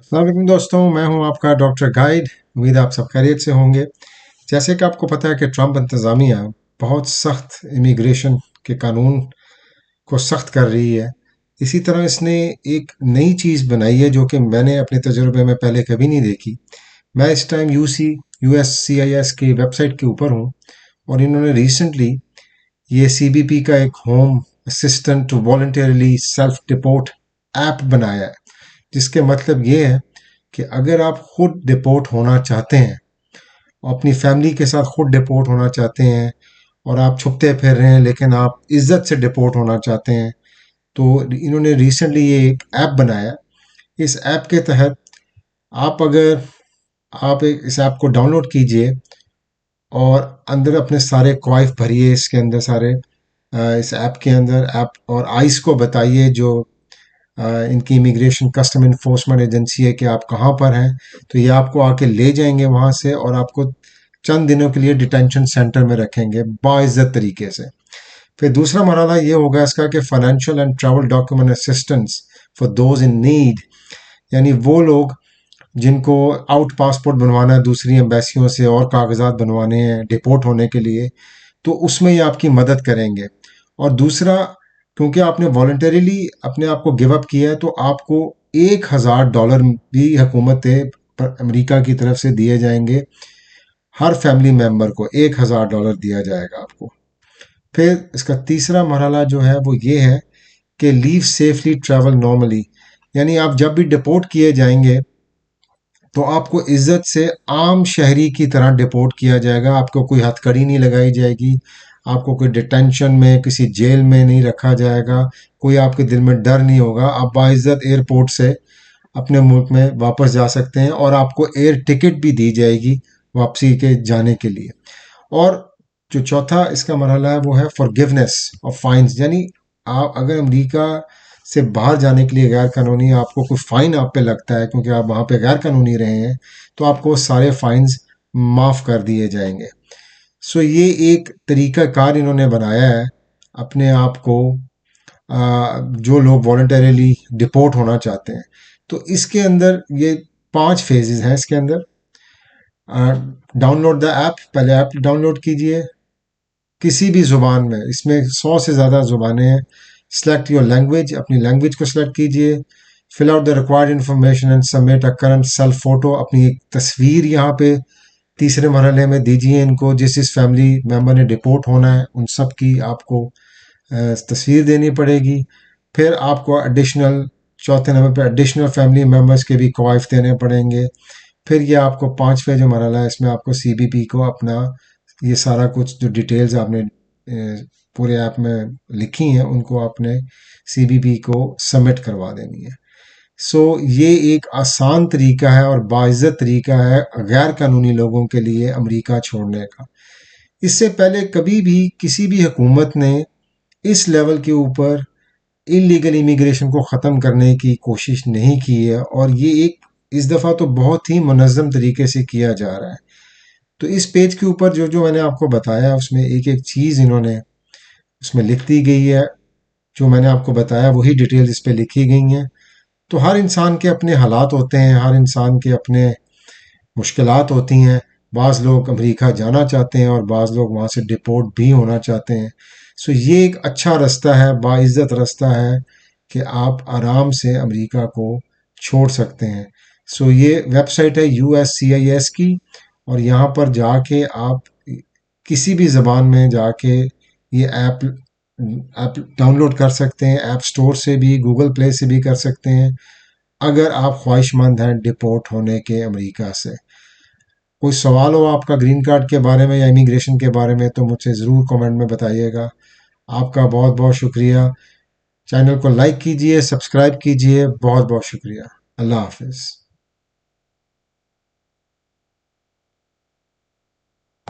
अस्सलाम वालेकुम दोस्तों, मैं हूं आपका डॉक्टर गाइड। उम्मीद है आप सब खैरियत से होंगे। जैसे कि आपको पता है कि ट्रंप इंतज़ामिया बहुत सख्त इमिग्रेशन के कानून को सख्त कर रही है। इसी तरह इसने एक नई चीज़ बनाई है जो कि मैंने अपने तजुर्बे में पहले कभी नहीं देखी। मैं इस टाइम USCIS की वेबसाइट के ऊपर हूँ और इन्होंने रिसेंटली ये CBP का एक home assistant to voluntarily self deport app बनाया है, जिसके मतलब ये है कि अगर आप खुद डिपोर्ट होना चाहते हैं, अपनी फैमिली के साथ खुद डिपोर्ट होना चाहते हैं और आप छुपते फिर रहे हैं लेकिन आप इज्जत से डिपोर्ट होना चाहते हैं, तो इन्होंने रिसेंटली ये एक ऐप बनाया। इस ऐप के तहत आप अगर इस ऐप को डाउनलोड कीजिए और अंदर अपने सारे क्वाइफ भरिए इसके अंदर सारे इस ऐप के अंदर ऐप और आइस को बताइए जो इनकी इमिग्रेशन कस्टम इन्फोर्समेंट एजेंसी है कि आप कहाँ पर हैं, तो ये आपको आके ले जाएंगे वहाँ से और आपको चंद दिनों के लिए डिटेंशन सेंटर में रखेंगे बाइज्जत तरीके से। फिर दूसरा मरहला ये होगा इसका कि financial and travel document assistance for those in need, यानी वो लोग जिनको आउट पासपोर्ट बनवाना है दूसरी एम्बेसियों से और कागजात बनवाने हैं डिपोर्ट होने के लिए, तो उसमें ये आपकी मदद करेंगे। और दूसरा, क्योंकि आपने वॉलंटरीली अपने आप को गिव अप किया है, तो आपको $1000 भी हुकूमत अमेरिका की तरफ से दिए जाएंगे। हर फैमिली मेंबर को $1000 दिया जाएगा आपको। फिर इसका तीसरा मरहला जो है वो ये है कि लीव सेफली ट्रैवल नॉर्मली, यानी आप जब भी डिपोर्ट किए जाएंगे तो आपको इज्जत से आम शहरी की तरह डिपोर्ट किया जाएगा। आपको कोई हथकड़ी नहीं लगाई जाएगी, आपको कोई डिटेंशन में किसी जेल में नहीं रखा जाएगा, कोई आपके दिल में डर नहीं होगा। आप बाइज्जत एयरपोर्ट से अपने मुल्क में वापस जा सकते हैं और आपको एयर टिकट भी दी जाएगी वापसी के जाने के लिए। और जो चौथा इसका मरहला है वो है फॉरगिवनेस ऑफ फाइन्स, यानी आप अगर अमेरिका से बाहर जाने के लिए गैर कानूनी आपको कोई फ़ाइन आप पे लगता है क्योंकि आप वहाँ पे गैर कानूनी रहे हैं, तो आपको सारे फाइन्स माफ़ कर दिए जाएंगे। सो ये एक तरीका कार इन्होंने बनाया है अपने आप को, जो लोग वॉलंटरीली डिपोर्ट होना चाहते हैं। तो इसके अंदर ये 5 फेजेस हैं इसके अंदर। डाउनलोड द ऐप, पहले ऐप डाउनलोड कीजिए किसी भी ज़ुबान में, इसमें 100 से ज़्यादा ज़ुबानें हैं। सेलेक्ट योर लैंग्वेज, अपनी लैंग्वेज को सेलेक्ट कीजिए। Fill out the required information and submit a current self photo, अपनी एक तस्वीर यहाँ पे तीसरे मरहले में दीजिए इनको। जिस फैमिली मेम्बर ने डिपोर्ट होना है उन सब की आपको तस्वीर देनी पड़ेगी। फिर आपको एडिशनल चौथे नंबर पर एडिशनल फैमिली मेम्बर्स के भी क्वाइफ देने पड़ेंगे। फिर ये आपको 5वां जो मरहला है इसमें आपको CBP को अपना ये सारा कुछ जो डिटेल्स आपने पूरे ऐप में लिखी हैं उनको आपने CBP को सबमिट करवा देनी है। सो ये एक आसान तरीका है और बाइज्जत तरीका है गैर कानूनी लोगों के लिए अमेरिका छोड़ने का। इससे पहले कभी भी किसी भी हुकूमत ने इस लेवल के ऊपर इलीगल इमिग्रेशन को ख़त्म करने की कोशिश नहीं की है, और ये एक इस दफ़ा तो बहुत ही मुनज़्ज़म तरीके से किया जा रहा है। तो इस पेज के ऊपर जो जो मैंने आपको बताया उसमें एक एक चीज़ इन्होंने उसमें लिख दी गई है। जो मैंने आपको बताया वही डिटेल्स इस पे लिखी गई हैं। तो हर इंसान के अपने हालात होते हैं, हर इंसान के अपने मुश्किलात होती हैं। बाज़ लोग अमेरिका जाना चाहते हैं और बाज़ लोग वहाँ से डिपोर्ट भी होना चाहते हैं। सो ये एक अच्छा रास्ता है, बाइज़्ज़त रास्ता है कि आप आराम से अमेरिका को छोड़ सकते हैं। सो ये वेबसाइट है USCIS की, और यहाँ पर जाके आप किसी भी ज़बान में जाके ये ऐप डाउनलोड कर सकते हैं। ऐप स्टोर से भी, गूगल प्ले से भी कर सकते हैं अगर आप ख्वाहिशमंद हैं डिपोर्ट होने के अमेरिका से। कोई सवाल हो आपका ग्रीन कार्ड के बारे में या इमिग्रेशन के बारे में तो मुझसे ज़रूर कमेंट में बताइएगा। आपका बहुत बहुत शुक्रिया। चैनल को लाइक कीजिए, सब्सक्राइब कीजिए। बहुत बहुत शुक्रिया। अल्लाह हाफिज़।